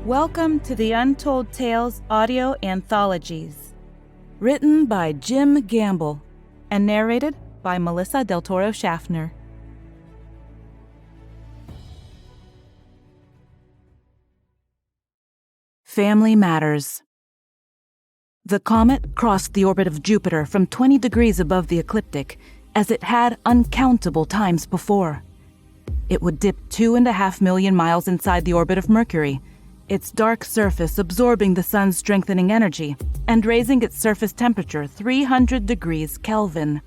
Welcome to the Untold Tales audio anthologies, written by Jim Gamble and narrated by Melissa Del Toro Schaffner. Family Matters. The comet crossed the orbit of Jupiter from 20 degrees above the ecliptic, as it had uncountable times before. It would dip 2.5 million miles inside the orbit of Mercury, its dark surface absorbing the sun's strengthening energy and raising its surface temperature 300 degrees Kelvin.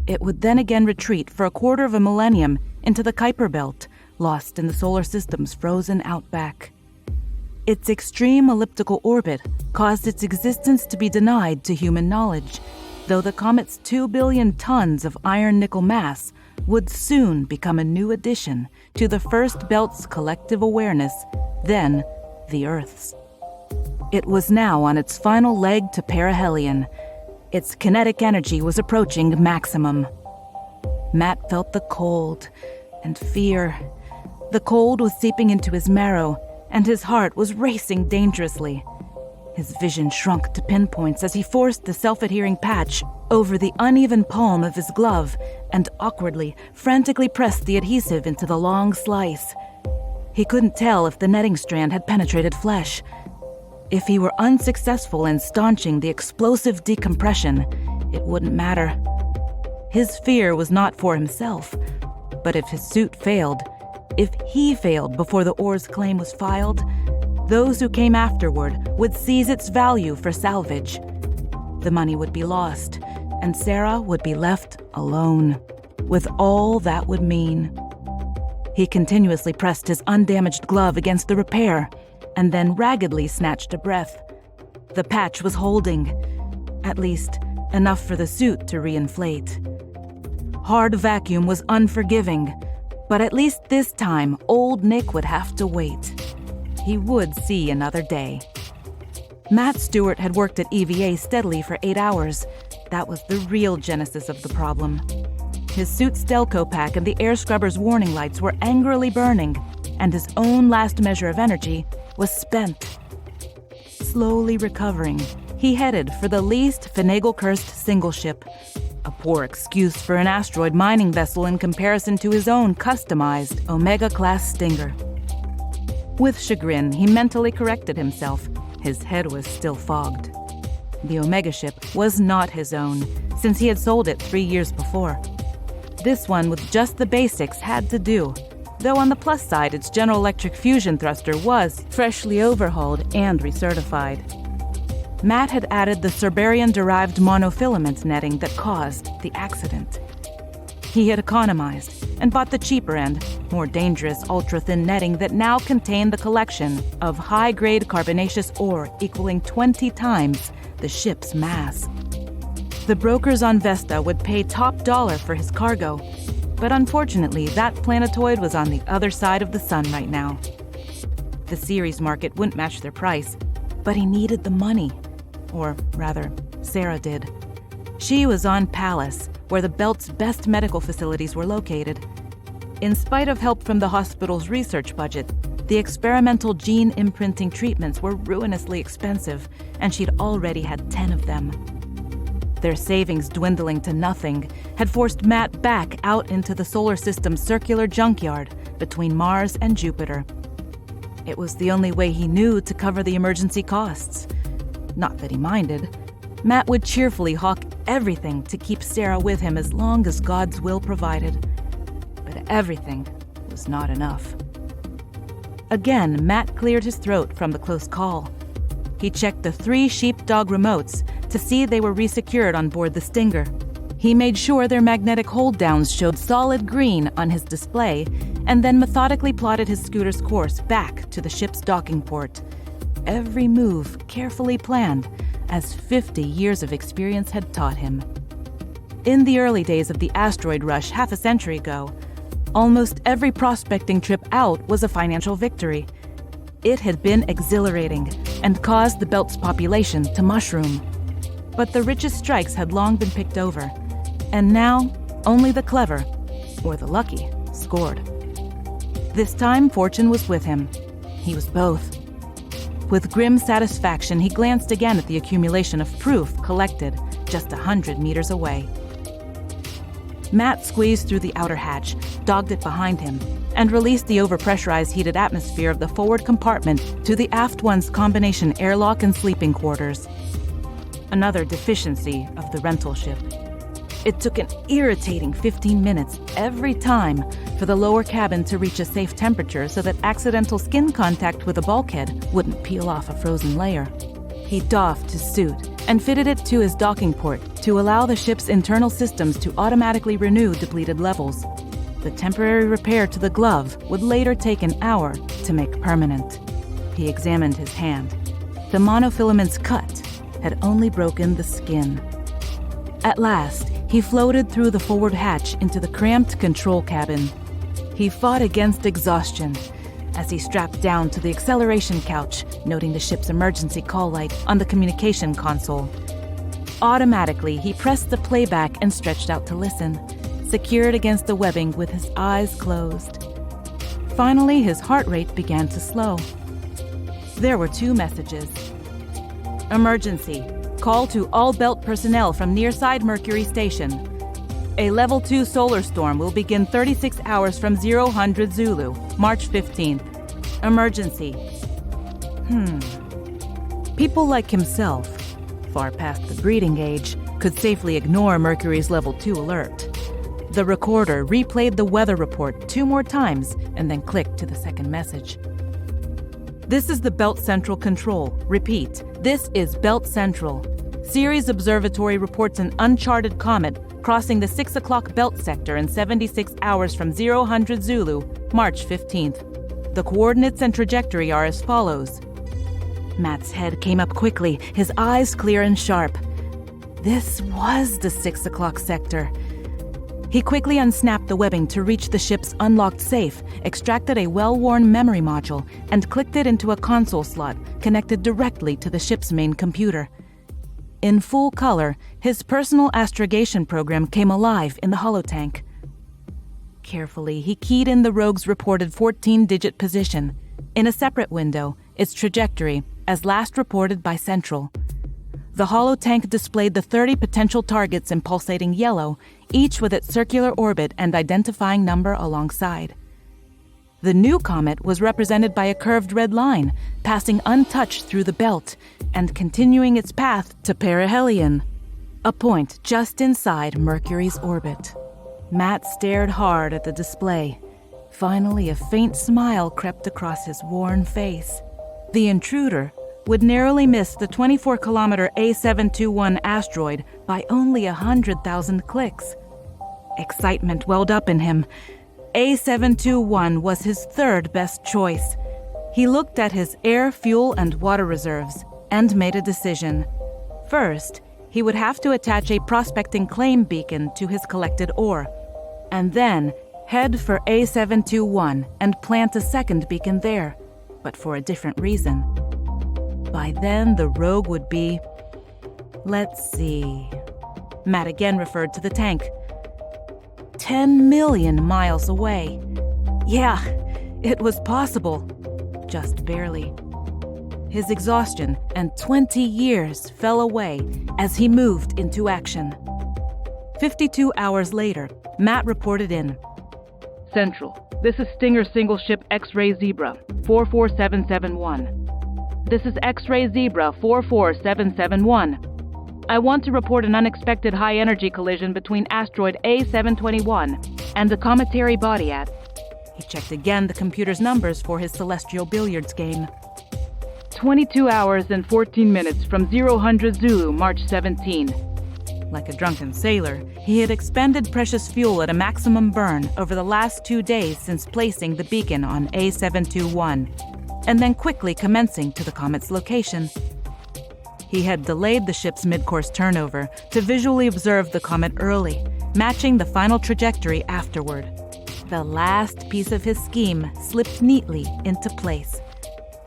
It would then again retreat for a quarter of a millennium into the Kuiper Belt, lost in the solar system's frozen outback. Its extreme elliptical orbit caused its existence to be denied to human knowledge, though the comet's 2 billion tons of iron-nickel mass would soon become a new addition to the first belt's collective awareness, then the Earth's. It was now on its final leg to perihelion. Its kinetic energy was approaching maximum. Matt felt the cold and fear. The cold was seeping into his marrow, and his heart was racing dangerously. His vision shrunk to pinpoints as he forced the self-adhering patch over the uneven palm of his glove and awkwardly, frantically pressed the adhesive into the long slice. He couldn't tell if the netting strand had penetrated flesh. If he were unsuccessful in staunching the explosive decompression, it wouldn't matter. His fear was not for himself, but if his suit failed, if he failed before the ore's claim was filed, those who came afterward would seize its value for salvage. The money would be lost, and Sarah would be left alone, with all that would mean. He continuously pressed his undamaged glove against the repair, and then raggedly snatched a breath. The patch was holding, at least enough for the suit to reinflate. Hard vacuum was unforgiving, but at least this time, old Nick would have to wait. He would see another day. Matt Stewart had worked at EVA steadily for 8 hours. That was the real genesis of the problem. His suit's Delco pack and the air scrubber's warning lights were angrily burning, and his own last measure of energy was spent. Slowly recovering, he headed for the least finagle-cursed single ship, a poor excuse for an asteroid mining vessel in comparison to his own customized Omega-class Stinger. With chagrin, he mentally corrected himself. His head was still fogged. The Omega ship was not his own, since he had sold it 3 years before. This one with just the basics had to do, though on the plus side, its General Electric fusion thruster was freshly overhauled and recertified. Matt had added the Cerberian-derived monofilament netting that caused the accident. He had economized and bought the cheaper end, more dangerous ultra-thin netting that now contained the collection of high-grade carbonaceous ore equaling 20 times the ship's mass. The brokers on Vesta would pay top dollar for his cargo, but unfortunately, that planetoid was on the other side of the sun right now. The Ceres market wouldn't match their price, but he needed the money. Or rather, Sarah did. She was on Pallas, where the Belt's best medical facilities were located. In spite of help from the hospital's research budget, the experimental gene imprinting treatments were ruinously expensive, and she'd already had 10 of them. Their savings dwindling to nothing had forced Matt back out into the solar system's circular junkyard between Mars and Jupiter. It was the only way he knew to cover the emergency costs. Not that he minded. Matt would cheerfully hawk everything to keep Sarah with him as long as God's will provided. But everything was not enough. Again, Matt cleared his throat from the close call. He checked the 3 sheepdog remotes to see they were resecured on board the Stinger. He made sure their magnetic hold-downs showed solid green on his display, and then methodically plotted his scooter's course back to the ship's docking port. Every move carefully planned, as 50 years of experience had taught him. In the early days of the asteroid rush half a century ago, almost every prospecting trip out was a financial victory. It had been exhilarating and caused the Belt's population to mushroom. But the richest strikes had long been picked over, and now only the clever, or the lucky, scored. This time, fortune was with him. He was both. With grim satisfaction, he glanced again at the accumulation of proof collected just 100 meters away. Matt squeezed through the outer hatch, dogged it behind him, and released the overpressurized heated atmosphere of the forward compartment to the aft one's combination airlock and sleeping quarters. Another deficiency of the rental ship. It took an irritating 15 minutes every time for the lower cabin to reach a safe temperature so that accidental skin contact with a bulkhead wouldn't peel off a frozen layer. He doffed his suit and fitted it to his docking port to allow the ship's internal systems to automatically renew depleted levels. The temporary repair to the glove would later take an hour to make permanent. He examined his hand. The monofilament's cut had only broken the skin. At last, he floated through the forward hatch into the cramped control cabin. He fought against exhaustion as he strapped down to the acceleration couch, noting the ship's emergency call light on the communication console. Automatically, he pressed the playback and stretched out to listen, secured against the webbing with his eyes closed. Finally, his heart rate began to slow. There were 2 messages. Emergency. Call to all belt personnel from nearside Mercury Station. A level 2 solar storm will begin 36 hours from 0000 Zulu, March 15th. Emergency. People like himself, far past the breeding age, could safely ignore Mercury's level 2 alert. The recorder replayed the weather report 2 more times and then clicked to the second message. This is the Belt Central Control. Repeat, this is Belt Central. Ceres Observatory reports an uncharted comet crossing the 6 o'clock belt sector in 76 hours from 0000 Zulu, March 15th. The coordinates and trajectory are as follows. Matt's head came up quickly, his eyes clear and sharp. This was the 6 o'clock sector. He quickly unsnapped the webbing to reach the ship's unlocked safe, extracted a well-worn memory module, and clicked it into a console slot connected directly to the ship's main computer. In full color, his personal astrogation program came alive in the holotank. Carefully, he keyed in the rogue's reported 14-digit position. In a separate window, its trajectory, as last reported by Central. The holotank displayed the 30 potential targets in pulsating yellow, each with its circular orbit and identifying number alongside. The new comet was represented by a curved red line, passing untouched through the belt and continuing its path to perihelion, a point just inside Mercury's orbit. Matt stared hard at the display. Finally, a faint smile crept across his worn face. The intruder would narrowly miss the 24-kilometer A721 asteroid by only 100,000 clicks. Excitement welled up in him. A721 was his third best choice. He looked at his air, fuel, and water reserves and made a decision. First, he would have to attach a prospecting claim beacon to his collected ore, and then head for A721 and plant a second beacon there, but for a different reason. By then, the rogue would be... Let's see... Matt again referred to the tank. 10 million miles away. Yeah, it was possible. Just barely. His exhaustion and 20 years fell away as he moved into action. 52 hours later, Matt reported in. Central, this is Stinger Single Ship X-Ray Zebra, 44771. This is X-Ray Zebra 44771. I want to report an unexpected high-energy collision between asteroid A721 and the cometary body at... He checked again the computer's numbers for his celestial billiards game. 22 hours and 14 minutes from 0000 Zulu, March 17. Like a drunken sailor, he had expended precious fuel at a maximum burn over the last 2 days since placing the beacon on A721. And then quickly commencing to the comet's location. He had delayed the ship's mid-course turnover to visually observe the comet early, matching the final trajectory afterward. The last piece of his scheme slipped neatly into place.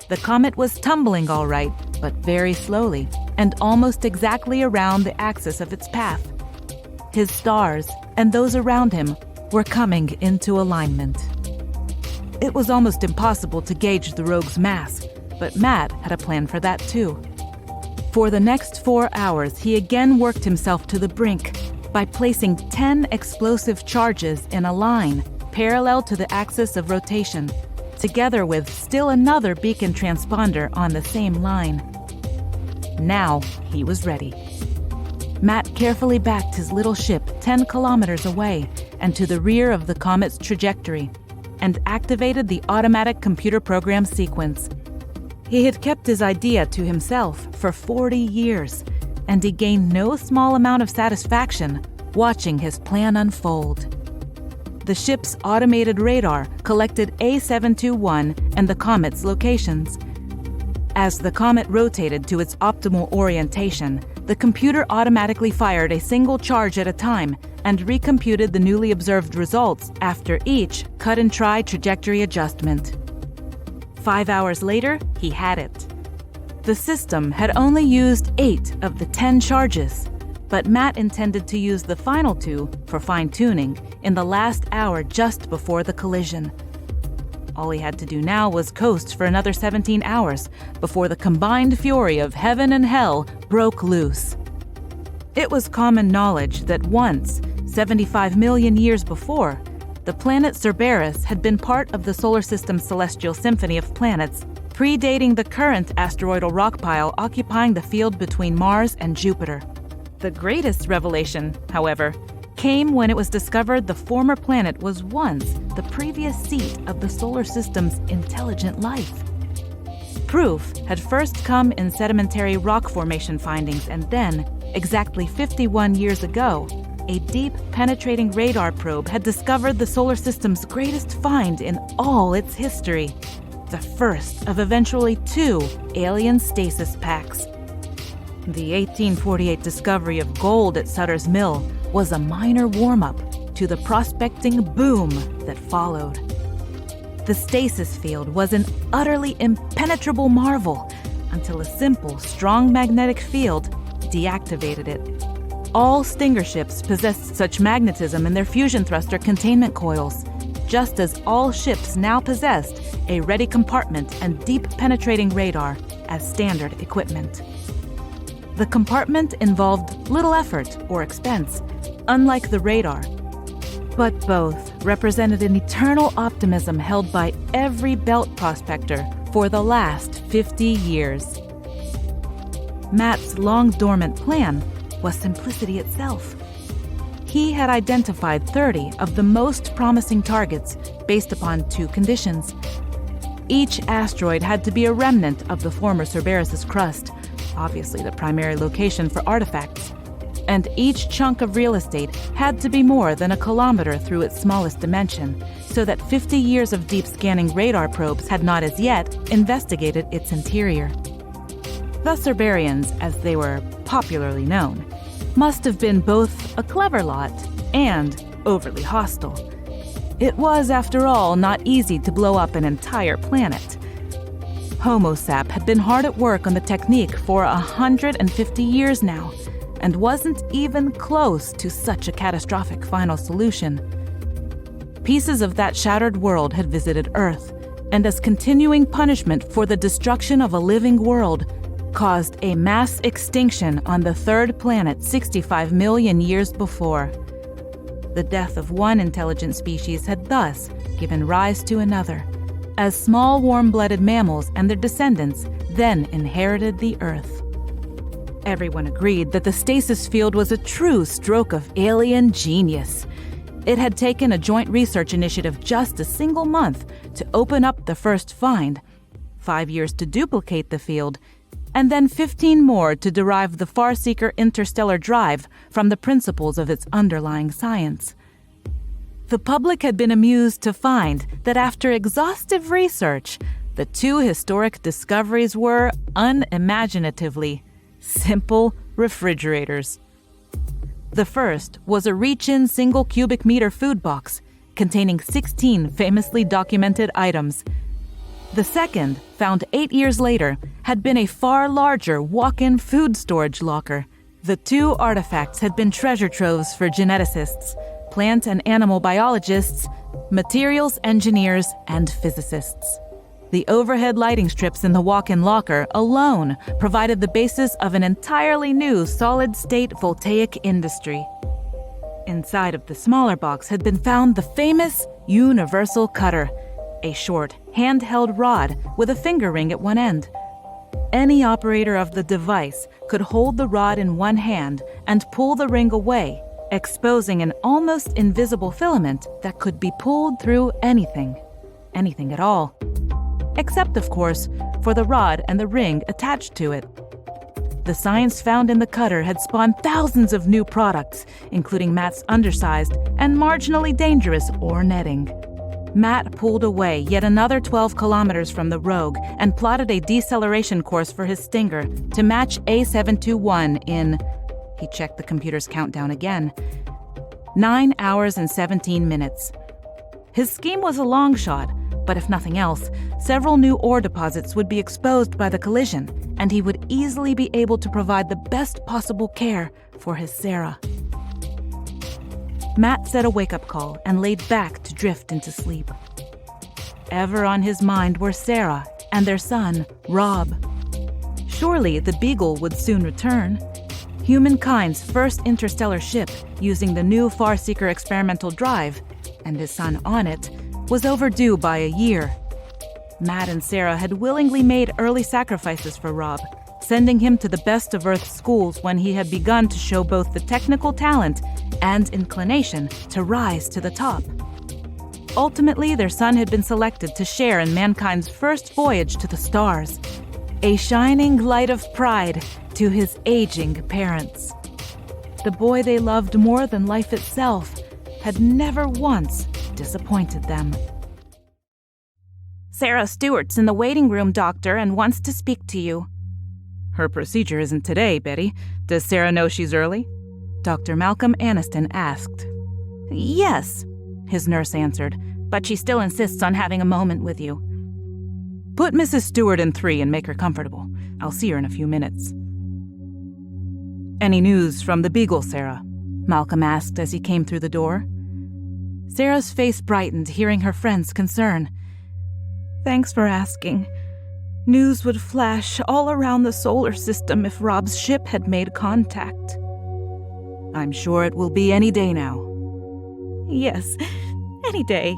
The comet was tumbling all right, but very slowly, and almost exactly around the axis of its path. His stars and those around him were coming into alignment. It was almost impossible to gauge the rogue's mass, but Matt had a plan for that too. For the next 4 hours, he again worked himself to the brink by placing 10 explosive charges in a line parallel to the axis of rotation, together with still another beacon transponder on the same line. Now he was ready. Matt carefully backed his little ship 10 kilometers away and to the rear of the comet's trajectory, and activated the automatic computer program sequence. He had kept his idea to himself for 40 years, and he gained no small amount of satisfaction watching his plan unfold. The ship's automated radar collected A721 and the comet's locations. As the comet rotated to its optimal orientation, the computer automatically fired a single charge at a time and recomputed the newly observed results after each cut-and-try trajectory adjustment. 5 hours later, he had it. The system had only used 8 of the 10 charges, but Matt intended to use the final 2 for fine-tuning in the last hour just before the collision. All he had to do now was coast for another 17 hours before the combined fury of heaven and hell broke loose. It was common knowledge that once, 75 million years before, the planet Cerberus had been part of the solar system's celestial symphony of planets, predating the current asteroidal rock pile occupying the field between Mars and Jupiter. The greatest revelation, however, came when it was discovered the former planet was once the previous seat of the solar system's intelligent life. Proof had first come in sedimentary rock formation findings, and then, exactly 51 years ago, a deep penetrating radar probe had discovered the solar system's greatest find in all its history, the first of eventually 2 alien stasis packs. The 1848 discovery of gold at Sutter's Mill was a minor warm-up to the prospecting boom that followed. The stasis field was an utterly impenetrable marvel until a simple, strong magnetic field deactivated it. All Stinger ships possessed such magnetism in their fusion thruster containment coils, just as all ships now possessed a ready compartment and deep penetrating radar as standard equipment. The compartment involved little effort or expense, unlike the radar, but both represented an eternal optimism held by every belt prospector for the last 50 years. Matt's long-dormant plan was simplicity itself. He had identified 30 of the most promising targets based upon 2 conditions. Each asteroid had to be a remnant of the former Cerberus' crust, obviously the primary location for artifacts, and each chunk of real estate had to be more than a kilometer through its smallest dimension, so that 50 years of deep scanning radar probes had not as yet investigated its interior. The Cerberians, as they were popularly known, must have been both a clever lot and overly hostile. It was, after all, not easy to blow up an entire planet. Homo sap had been hard at work on the technique for 150 years now, and wasn't even close to such a catastrophic final solution. Pieces of that shattered world had visited Earth, and as continuing punishment for the destruction of a living world, caused a mass extinction on the 3rd planet 65 million years before. The death of one intelligent species had thus given rise to another, as small warm-blooded mammals and their descendants then inherited the Earth. Everyone agreed that the stasis field was a true stroke of alien genius. It had taken a joint research initiative just a single month to open up the first find, 5 years to duplicate the field, and then 15 more to derive the Farseeker interstellar drive from the principles of its underlying science. The public had been amused to find that after exhaustive research, the 2 historic discoveries were, unimaginatively, simple refrigerators. The first was a reach-in single cubic meter food box containing 16 famously documented items. The second, found 8 years later, had been a far larger walk-in food storage locker. The 2 artifacts had been treasure troves for geneticists, plant and animal biologists, materials engineers, and physicists. The overhead lighting strips in the walk-in locker alone provided the basis of an entirely new solid-state voltaic industry. Inside of the smaller box had been found the famous universal cutter, a short, handheld rod with a finger ring at one end. Any operator of the device could hold the rod in one hand and pull the ring away, exposing an almost invisible filament that could be pulled through anything at all. Except, of course, for the rod and the ring attached to it. The science found in the cutter had spawned thousands of new products, including Matt's undersized and marginally dangerous ore netting. Matt pulled away yet another 12 kilometers from the Rogue and plotted a deceleration course for his Stinger to match A721 in, he checked the computer's countdown again, 9 hours and 17 minutes. His scheme was a long shot, but if nothing else, several new ore deposits would be exposed by the collision, and he would easily be able to provide the best possible care for his Sarah. Matt set a wake-up call and laid back to drift into sleep. Ever on his mind were Sarah and their son, Rob. Surely the Beagle would soon return. Humankind's first interstellar ship, using the new Farseeker experimental drive, and his son on it, was overdue by a year. Matt and Sarah had willingly made early sacrifices for Rob, sending him to the best of Earth's schools when he had begun to show both the technical talent and inclination to rise to the top. Ultimately, their son had been selected to share in mankind's first voyage to the stars, a shining light of pride to his aging parents. The boy they loved more than life itself had never once disappointed them. Sarah Stewart's in the waiting room, Doctor, and wants to speak to you. Her procedure isn't today, Betty. Does Sarah know she's early? Dr. Malcolm Aniston asked. Yes, his nurse answered, but she still insists on having a moment with you. Put Mrs. Stewart in 3 and make her comfortable. I'll see her in a few minutes. Any news from the Beagle, Sarah? Malcolm asked as he came through the door. Sarah's face brightened, hearing her friend's concern. Thanks for asking. News would flash all around the solar system if Rob's ship had made contact. I'm sure it will be any day now. Yes, any day.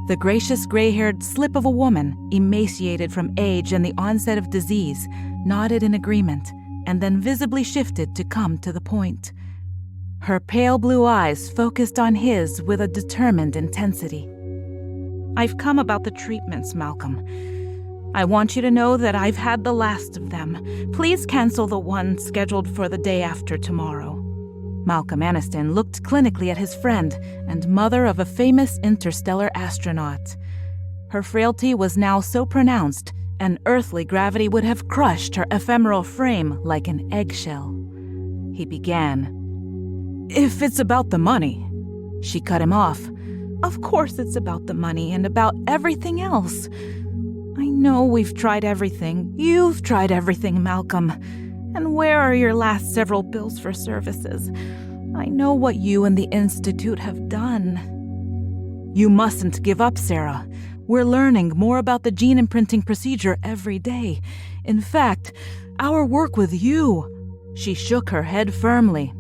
The gracious gray-haired slip of a woman, emaciated from age and the onset of disease, nodded in agreement, and then visibly shifted to come to the point. Her pale blue eyes focused on his with a determined intensity. I've come about the treatments, Malcolm. I want you to know that I've had the last of them. Please cancel the one scheduled for the day after tomorrow. Malcolm Aniston looked clinically at his friend and mother of a famous interstellar astronaut. Her frailty was now so pronounced, an earthly gravity would have crushed her ephemeral frame like an eggshell. He began. If it's about the money. She cut him off. Of course it's about the money and about everything else. I know we've tried everything. You've tried everything, Malcolm. And where are your last several bills for services? I know what you and the Institute have done. You mustn't give up, Sarah. We're learning more about the gene imprinting procedure every day. In fact, our work with you. She shook her head firmly.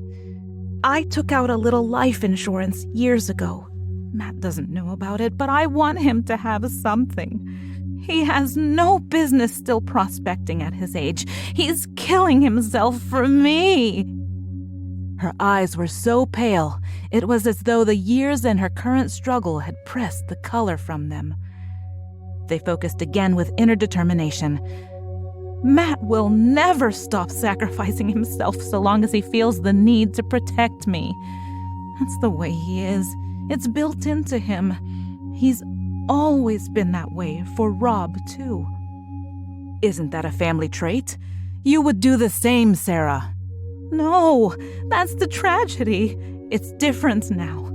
I took out a little life insurance years ago. Matt doesn't know about it, but I want him to have something. He has no business still prospecting at his age. He's killing himself for me. Her eyes were so pale, it was as though the years and her current struggle had pressed the color from them. They focused again with inner determination. Matt will never stop sacrificing himself so long as he feels the need to protect me. That's the way he is. It's built into him. He's always been that way for Rob, too. Isn't that a family trait? You would do the same, Sarah. No, that's the tragedy. It's different now.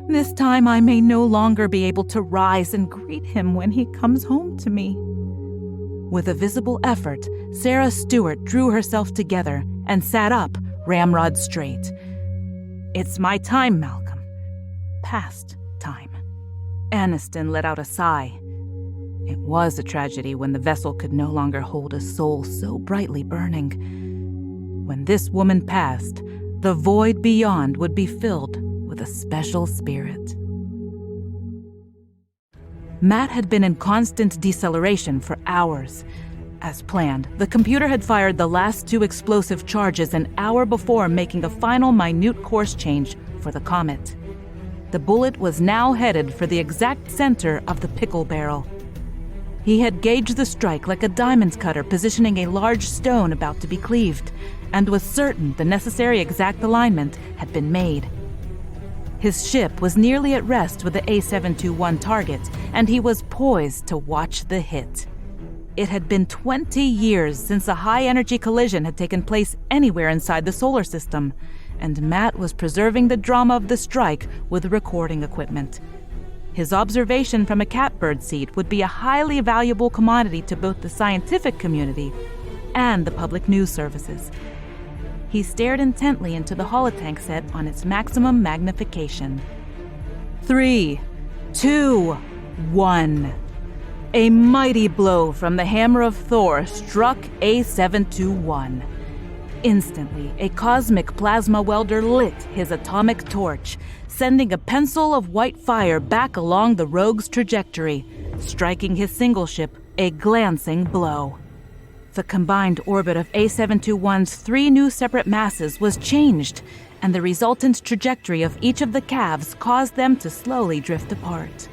This time I may no longer be able to rise and greet him when he comes home to me. With a visible effort, Sarah Stewart drew herself together and sat up, ramrod straight. It's my time, Malcolm. Past time. Aniston let out a sigh. It was a tragedy when the vessel could no longer hold a soul so brightly burning. When this woman passed, the void beyond would be filled with a special spirit. Matt had been in constant deceleration for hours. As planned, the computer had fired the last 2 explosive charges an hour before making a final minute course change for the comet. The bullet was now headed for the exact center of the pickle barrel. He had gauged the strike like a diamond cutter positioning a large stone about to be cleaved, and was certain the necessary exact alignment had been made. His ship was nearly at rest with the A721 target, and he was poised to watch the hit. It had been 20 years since a high-energy collision had taken place anywhere inside the solar system, and Matt was preserving the drama of the strike with recording equipment. His observation from a catbird seat would be a highly valuable commodity to both the scientific community and the public news services. He stared intently into the holotank set on its maximum magnification. 3, 2, 1. A mighty blow from the hammer of Thor struck A721. Instantly, a cosmic plasma welder lit his atomic torch, sending a pencil of white fire back along the rogue's trajectory, striking his single ship a glancing blow. The combined orbit of A721's 3 new separate masses was changed, and the resultant trajectory of each of the calves caused them to slowly drift apart.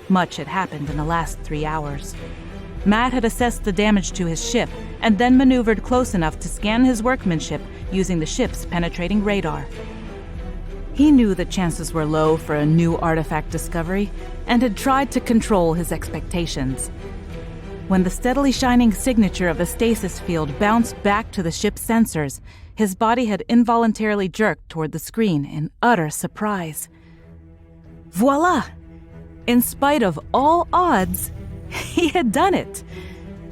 Much had happened in the last 3 hours. Matt had assessed the damage to his ship and then maneuvered close enough to scan his workmanship using the ship's penetrating radar. He knew the chances were low for a new artifact discovery and had tried to control his expectations. When the steadily shining signature of the stasis field bounced back to the ship's sensors, his body had involuntarily jerked toward the screen in utter surprise. Voila! In spite of all odds, he had done it.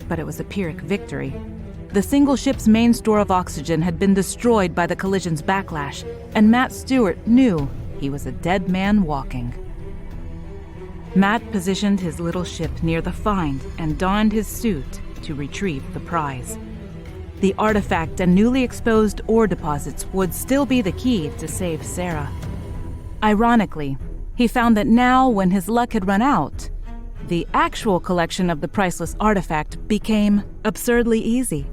But it was a Pyrrhic victory. The single ship's main store of oxygen had been destroyed by the collision's backlash, and Matt Stewart knew he was a dead man walking. Matt positioned his little ship near the find and donned his suit to retrieve the prize. The artifact and newly exposed ore deposits would still be the key to save Sarah. Ironically, he found that now, when his luck had run out, the actual collection of the priceless artifact became absurdly easy.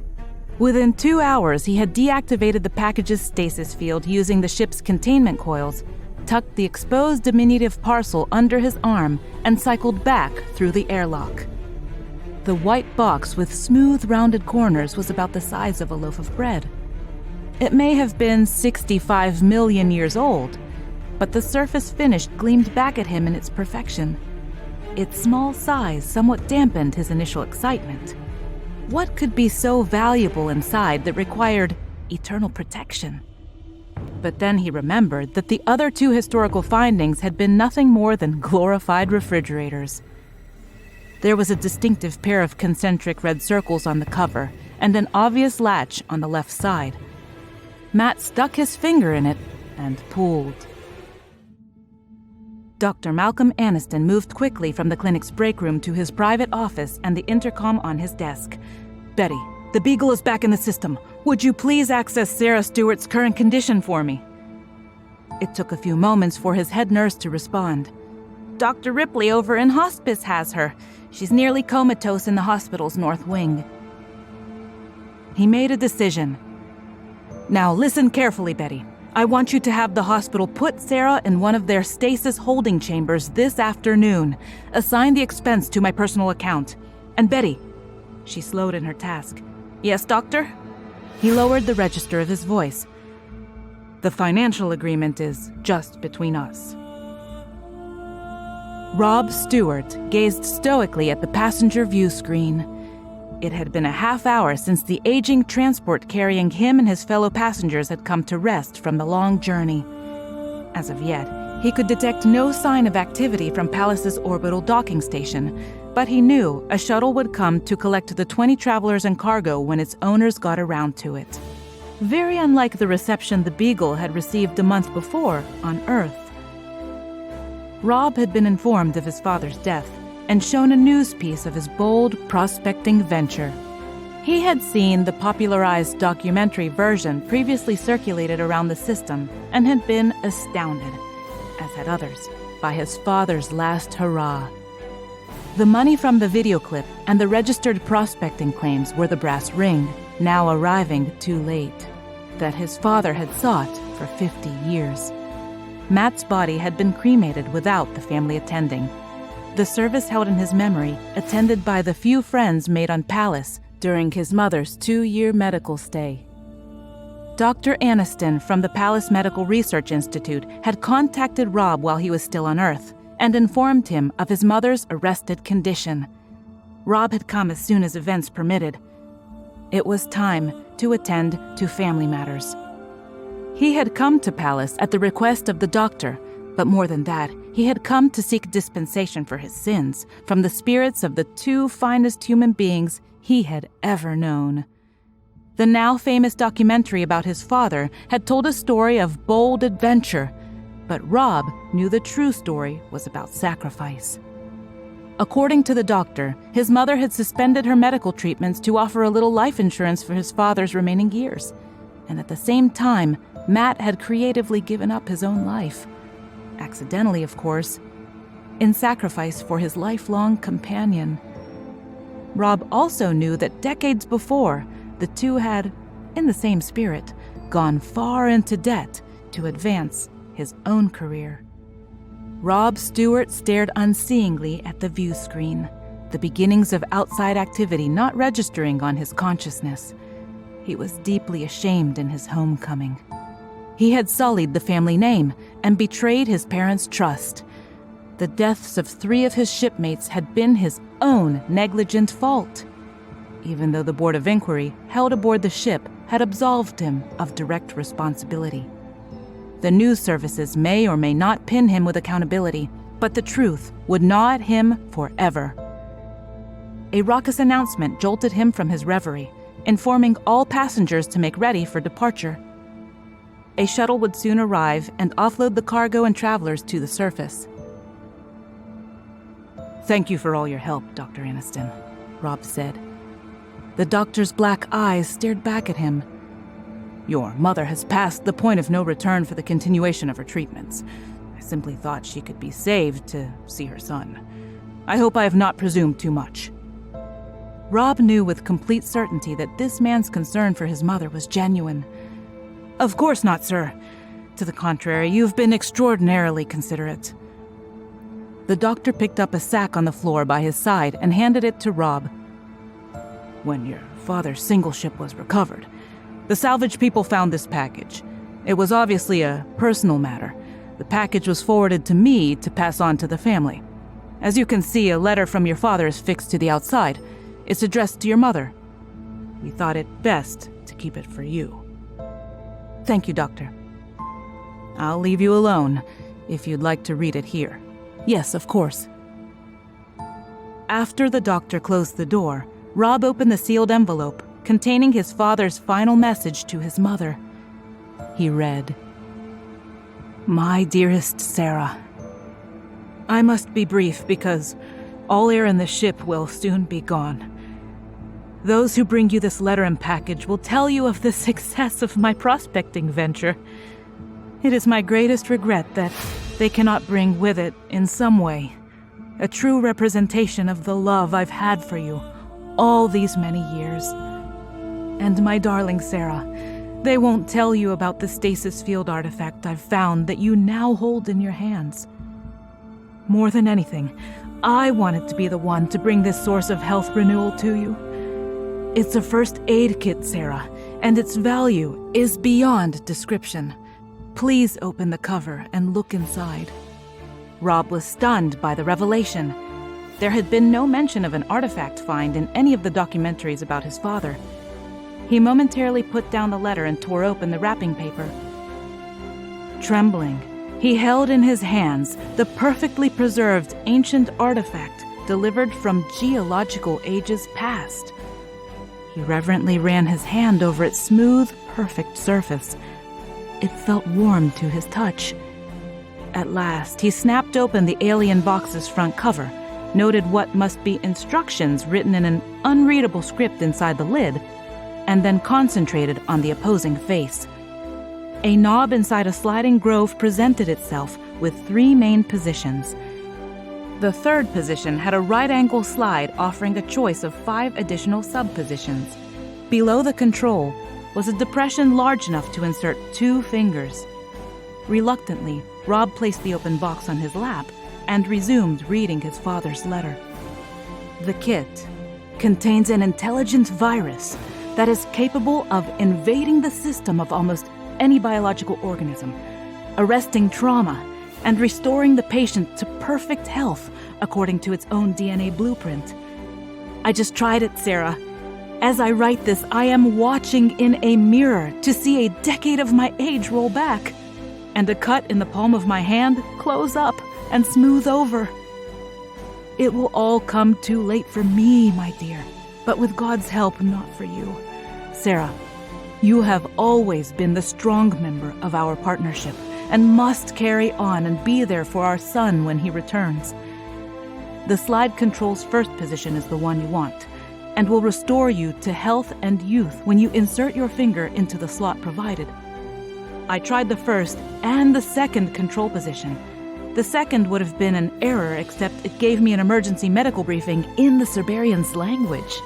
Within 2 hours, he had deactivated the package's stasis field using the ship's containment coils, tucked the exposed diminutive parcel under his arm, and cycled back through the airlock. The white box with smooth, rounded corners was about the size of a loaf of bread. It may have been 65 million years old, but the surface finish gleamed back at him in its perfection. Its small size somewhat dampened his initial excitement. What could be so valuable inside that required eternal protection? But then he remembered that the other 2 historical findings had been nothing more than glorified refrigerators. There was a distinctive pair of concentric red circles on the cover and an obvious latch on the left side. Matt stuck his finger in it and pulled. Dr. Malcolm Aniston moved quickly from the clinic's break room to his private office and the intercom on his desk. "Betty, the Beagle is back in the system. Would you please access Sarah Stewart's current condition for me?" It took a few moments for his head nurse to respond. "Dr. Ripley over in hospice has her. She's nearly comatose in the hospital's north wing." He made a decision. "Now listen carefully, Betty. I want you to have the hospital put Sarah in one of their stasis holding chambers this afternoon. Assign the expense to my personal account. And Betty," she slowed in her task. "Yes, doctor?" He lowered the register of his voice. "The financial agreement is just between us." Rob Stewart gazed stoically at the passenger view screen. It had been a half hour since the aging transport carrying him and his fellow passengers had come to rest from the long journey. As of yet, he could detect no sign of activity from Pallas's orbital docking station, but he knew a shuttle would come to collect the 20 travelers and cargo when its owners got around to it. Very unlike the reception the Beagle had received a month before on Earth. Rob had been informed of his father's death, and shown a news piece of his bold prospecting venture. He had seen the popularized documentary version previously circulated around the system and had been astounded, as had others, by his father's last hurrah. The money from the video clip and the registered prospecting claims were the brass ring, now arriving too late, that his father had sought for 50 years. Matt's body had been cremated without the family attending. The service held in his memory, attended by the few friends made on Palace during his mother's 2-year medical stay. Dr. Aniston from the Palace Medical Research Institute had contacted Rob while he was still on Earth and informed him of his mother's arrested condition. Rob had come as soon as events permitted. It was time to attend to family matters. He had come to Palace at the request of the doctor, but more than that, he had come to seek dispensation for his sins from the spirits of the 2 finest human beings he had ever known. The now famous documentary about his father had told a story of bold adventure, but Rob knew the true story was about sacrifice. According to the doctor, his mother had suspended her medical treatments to offer a little life insurance for his father's remaining years, and at the same time, Matt had creatively given up his own life. Accidentally, of course, in sacrifice for his lifelong companion. Rob also knew that decades before, the two had, in the same spirit, gone far into debt to advance his own career. Rob Stewart stared unseeingly at the view screen, the beginnings of outside activity not registering on his consciousness. He was deeply ashamed in his homecoming. He had sullied the family name and betrayed his parents' trust. The deaths of 3 of his shipmates had been his own negligent fault, even though the Board of Inquiry held aboard the ship had absolved him of direct responsibility. The news services may or may not pin him with accountability, but the truth would gnaw at him forever. A raucous announcement jolted him from his reverie, informing all passengers to make ready for departure. A shuttle would soon arrive and offload the cargo and travelers to the surface. "Thank you for all your help, Dr. Aniston," Rob said. The doctor's black eyes stared back at him. "Your mother has passed the point of no return for the continuation of her treatments. I simply thought she could be saved to see her son. I hope I have not presumed too much." Rob knew with complete certainty that this man's concern for his mother was genuine. "Of course not, sir. To the contrary, you've been extraordinarily considerate." The doctor picked up a sack on the floor by his side and handed it to Rob. "When your father's single ship was recovered, the salvage people found this package. It was obviously a personal matter. The package was forwarded to me to pass on to the family. As you can see, a letter from your father is fixed to the outside. It's addressed to your mother. We thought it best to keep it for you." "Thank you, Doctor. I'll leave you alone if you'd like to read it here." "Yes, of course." After the doctor closed the door, Rob opened the sealed envelope containing his father's final message to his mother. He read, "My dearest Sarah, I must be brief because all air in the ship will soon be gone. Those who bring you this letter and package will tell you of the success of my prospecting venture. It is my greatest regret that they cannot bring with it, in some way, a true representation of the love I've had for you all these many years. And my darling Sarah, they won't tell you about the stasis field artifact I've found that you now hold in your hands. More than anything, I wanted to be the one to bring this source of health renewal to you. It's a first aid kit, Sarah, and its value is beyond description. Please open the cover and look inside." Rob was stunned by the revelation. There had been no mention of an artifact find in any of the documentaries about his father. He momentarily put down the letter and tore open the wrapping paper. Trembling, he held in his hands the perfectly preserved ancient artifact delivered from geological ages past. He reverently ran his hand over its smooth, perfect surface. It felt warm to his touch. At last, he snapped open the alien box's front cover noted what must be instructions written in an unreadable script inside the lid, and then concentrated on the opposing face. A knob inside a sliding grove presented itself with 3 main positions. The third position had a right-angle slide offering a choice of 5 additional sub-positions. Below the control was a depression large enough to insert 2 fingers. Reluctantly, Rob placed the open box on his lap and resumed reading his father's letter. The kit contains an intelligent virus that is capable of invading the system of almost any biological organism, arresting trauma, and restoring the patient to perfect health according to its own DNA blueprint. I just tried it, Sarah. As I write this, I am watching in a mirror to see a decade of my age roll back, and a cut in the palm of my hand close up and smooth over. It will all come too late for me, my dear, but with God's help, not for you. Sarah, you have always been the strong member of our partnership and must carry on and be there for our son when he returns. The slide control's first position is the one you want, and will restore you to health and youth when you insert your finger into the slot provided. I tried the first and the second control position. The second would have been an error, except it gave me an emergency medical briefing in the Cerberian's language.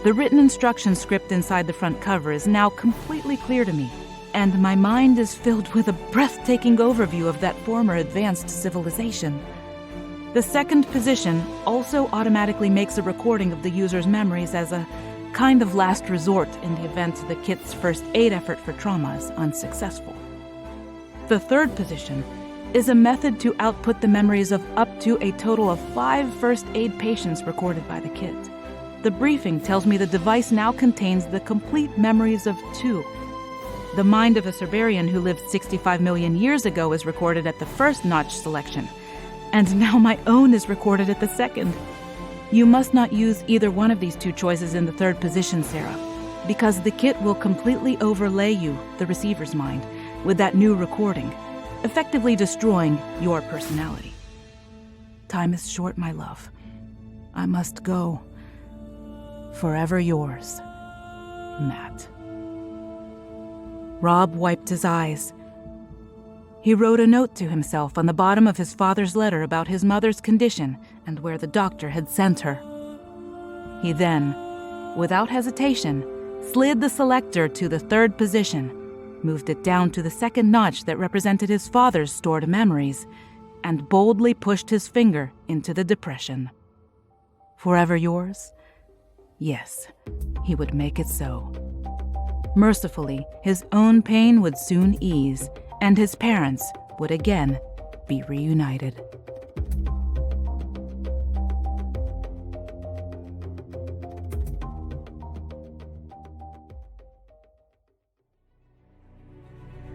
The written instruction script inside the front cover is now completely clear to me, and my mind is filled with a breathtaking overview of that former advanced civilization. The second position also automatically makes a recording of the user's memories as a kind of last resort in the event the kit's first aid effort for trauma is unsuccessful. The third position is a method to output the memories of up to a total of 5 first aid patients recorded by the kit. The briefing tells me the device now contains the complete memories of 2. The mind of a Cerberian who lived 65 million years ago is recorded at the first notch selection, and now my own is recorded at the second. You must not use either one of these 2 choices in the third position, Sarah, because the kit will completely overlay you, the receiver's mind, with that new recording, effectively destroying your personality. Time is short, my love. I must go. Forever yours, Matt. Rob wiped his eyes. He wrote a note to himself on the bottom of his father's letter about his mother's condition and where the doctor had sent her. He then, without hesitation, slid the selector to the third position, moved it down to the second notch that represented his father's stored memories, and boldly pushed his finger into the depression. Forever yours? Yes, he would make it so. Mercifully, his own pain would soon ease, and his parents would again be reunited.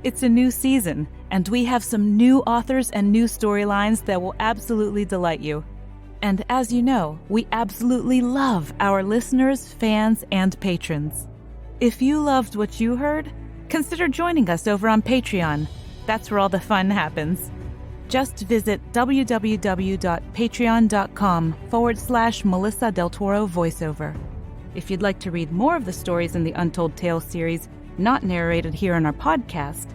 It's a new season, and we have some new authors and new storylines that will absolutely delight you. And as you know, we absolutely love our listeners, fans, and patrons. If you loved what you heard, consider joining us over on Patreon. That's where all the fun happens. Just visit www.patreon.com/Melissa Del Toro voiceover. If you'd like to read more of the stories in the Untold Tales series, not narrated here on our podcast,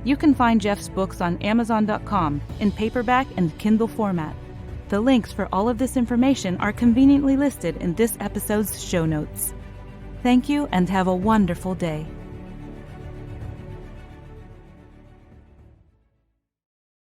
you can find Jeff's books on Amazon.com in paperback and Kindle format. The links for all of this information are conveniently listed in this episode's show notes. Thank you and have a wonderful day.